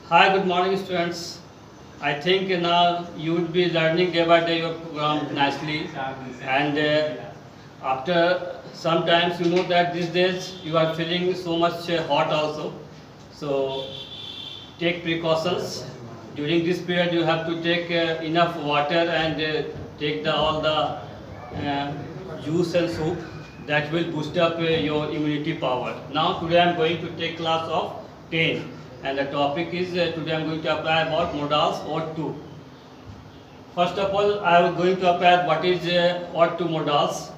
Hi, good morning, students. I think now you would be learning day by day your program nicely, and after sometimes you know that these days you are feeling so much hot also. So take precautions. During this period, you have to take enough water and take all the juice and soup that will boost up your immunity power. Now today I am going to take class of 10 and the topic is today I am going to apply about modals or 2. First of all, I am going to apply what is odd to modals.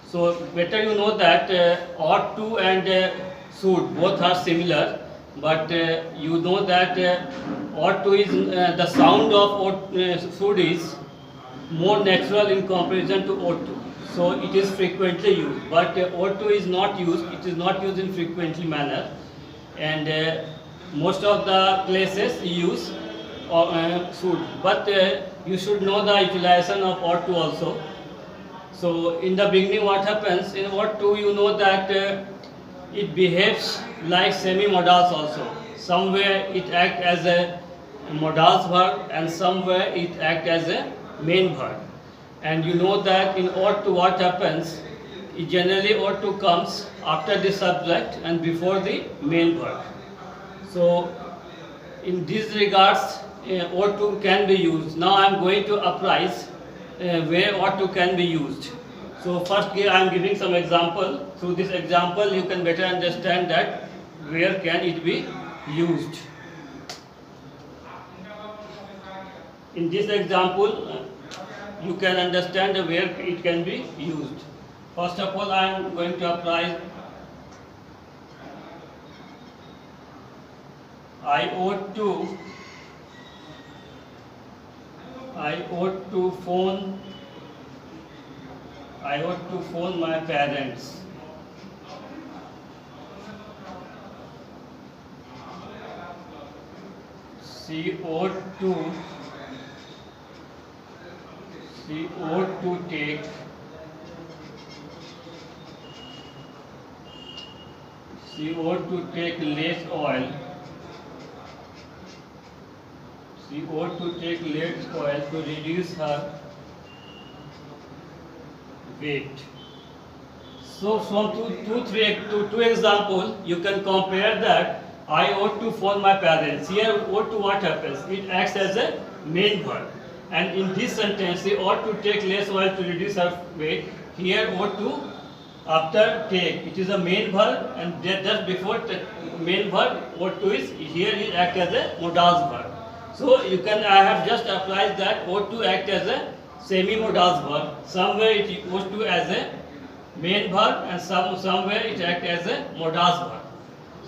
So better you know that ought to and should both are similar, but you know that ought to is the sound of should is more natural in comparison to ought to. So it is frequently used, but ought to is not used. It is not used in frequently manner, and most of the places use should. But you should know the utilization of ought to also. So in the beginning, what happens in ought to? You know that it behaves like semi-modals also. Somewhere it acts as a modals verb, and somewhere it acts as a main verb. And you know that in ought to what happens? It generally ought to comes after the subject and before the main verb. So in these regards, ought to can be used. Now I am going to apply where ought to can be used. So first I am giving some example. Through this example you can better understand that where can it be used. In this example you can understand where it can be used. First of all, I am going to apply I ought to phone my parents. She ought to take less oil. She ought to take less oil to reduce her weight. So from two example, you can compare that I ought to phone my parents. Here ought to what happens? It acts as a main verb. And in this sentence, she ought to take less oil to reduce her weight. Here ought to after take. It is a main verb, and just before the main verb ought to is here it act as a modals verb. So you can I have just applied that ought to act as a semi-modals verb. Somewhere it ought to as a main verb, and somewhere it act as a modals verb.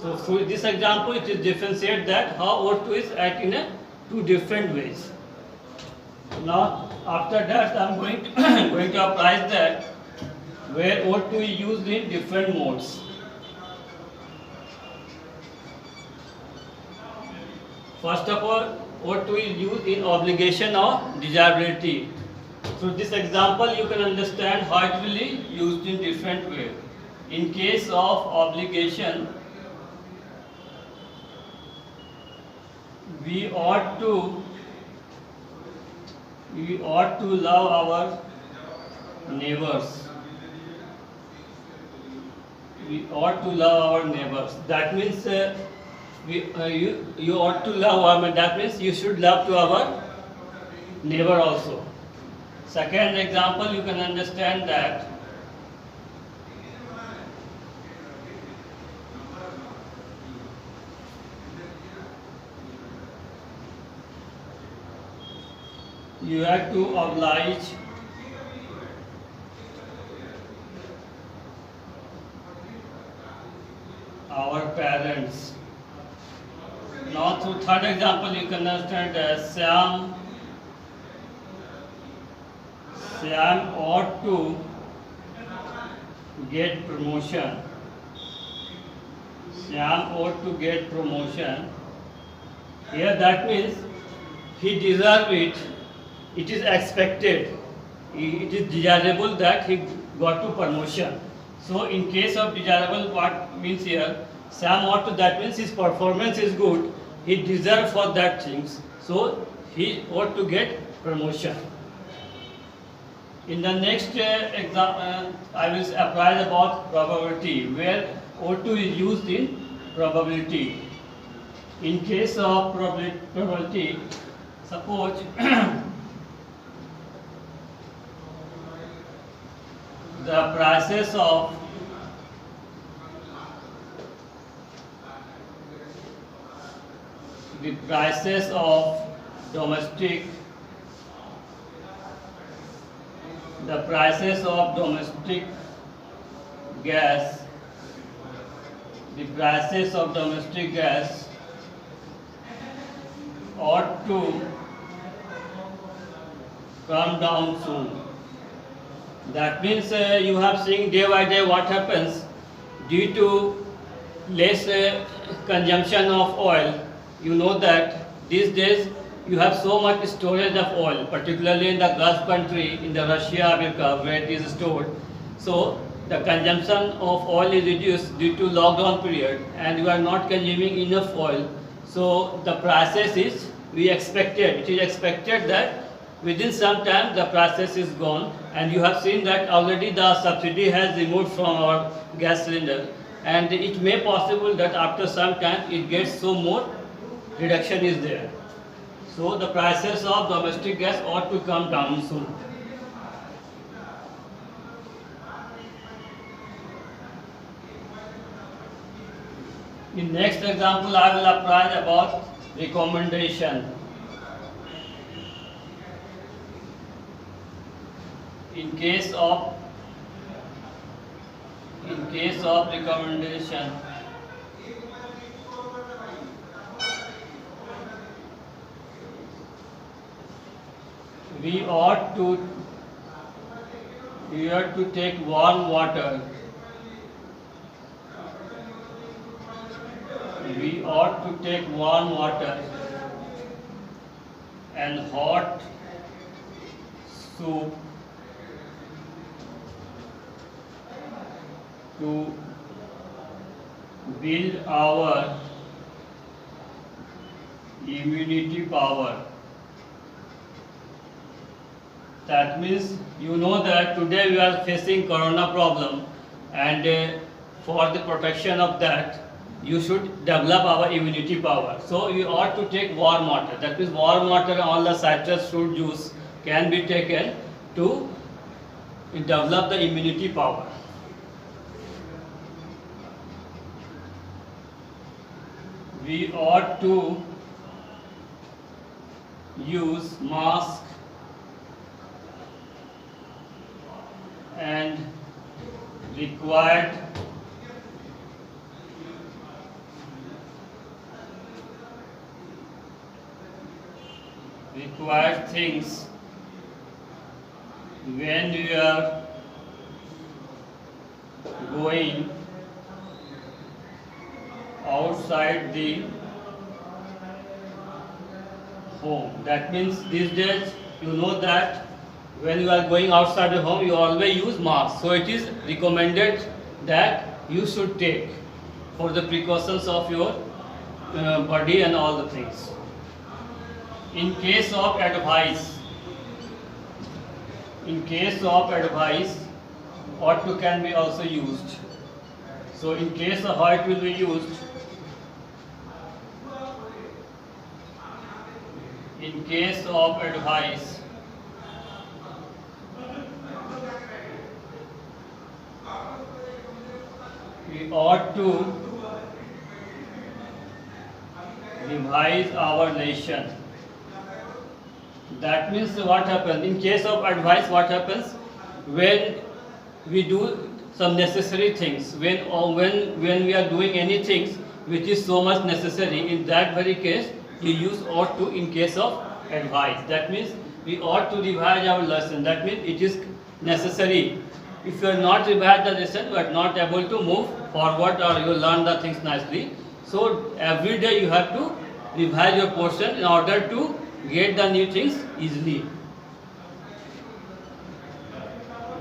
So through this example, it is differentiate that how ought to is act in a two different ways. Now after that I am going to apply that where ought to is used in different modes. First of all, ought to is used in obligation or desirability. Through this example you can understand how it will be used in different way. In case of obligation, we ought to love our neighbors. We ought to love our neighbors. That means you ought to love our. That means you should love to our neighbor also. Second example, you can understand that you have to oblige our parents. Now through third example you can understand that Sam ought to get promotion. Sam ought to get promotion. Here that means he deserves it. It is expected. It is desirable that he got to promotion. So in case of desirable, what means here? Sam ought to, that means his performance is good, he deserves for that things, so he ought to get promotion. In the next example, I will apply about probability, where O2 is used in probability. In case of probability, suppose the prices of domestic the prices of domestic gas ought to come down soon. That means you have seen day by day what happens due to less consumption of oil. You know that these days you have so much storage of oil, particularly in the Gulf country, in the Russia, America, where it is stored. So the consumption of oil is reduced due to lockdown period, and you are not consuming enough oil. So the process is, it is expected that within some time the process is gone, and you have seen that already the subsidy has removed from our gas cylinder, and it may possible that after some time it gets so more reduction is there. So the prices of domestic gas ought to come down soon. In next example, I will apply about recommendation. In case of recommendation, we ought to take warm water. We ought to take warm water and hot soup to build our immunity power. That means you know that today we are facing corona problem, and for the protection of that you should develop our immunity power. So you ought to take warm water. That means warm water and all the citrus fruit juice can be taken to develop the immunity power. We ought to use mask and required things when we are going outside the home. That means these days you know that when you are going outside the home you always use mask. So it is recommended that you should take for the precautions of your body and all the things. In case of advice, ought to can be also used. So in case of how it will be used, in case of advice, we ought to revise our nation. That means what happens in case of advice, what happens when we do some necessary things, when we are doing anything which is so much necessary, in that very case you use ought to in case of advice. That means we ought to revise our lesson. That means it is necessary. If you are not revise the lesson, you are not able to move forward or you learn the things nicely. So every day you have to revise your portion in order to get the new things easily.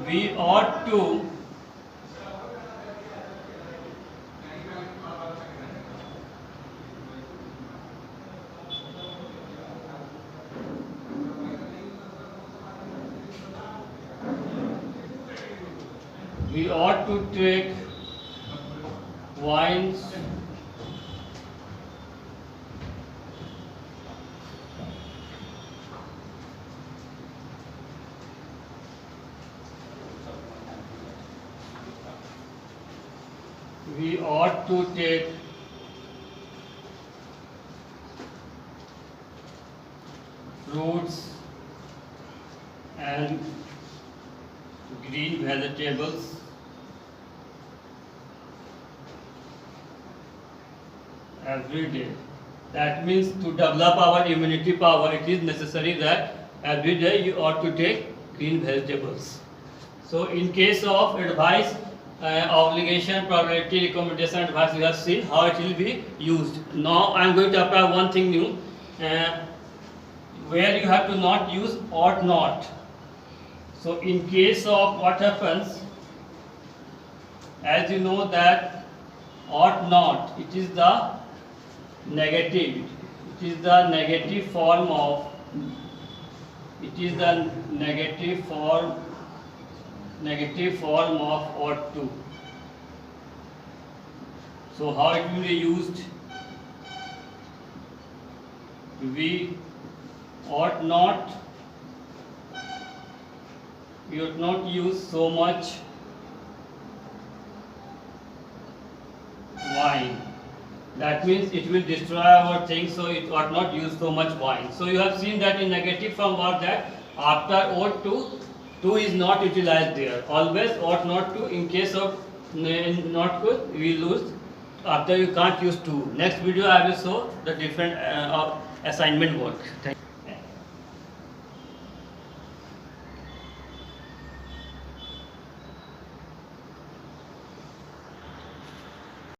We ought to We ought to take wines we ought to take fruits and green vegetables every day. That means to develop our immunity power, it is necessary that every day you ought to take green vegetables. So in case of advice, obligation, probability, recommendation, advice, we have seen how it will be used. Now I am going to apply one thing new, where you have to not use ought not. So in case of what happens, as you know that ought not, it is the negative. It is the negative form of. It is the negative form of ought to. So how it will be used? We ought not use so much wine. That means it will destroy our things, so it ought not use so much wine. So you have seen that in negative form was that after ought to is not utilized there. Always ought not to. In case of not to, we lose. After you can't use to. Next video I will show the different assignment work. Thank you.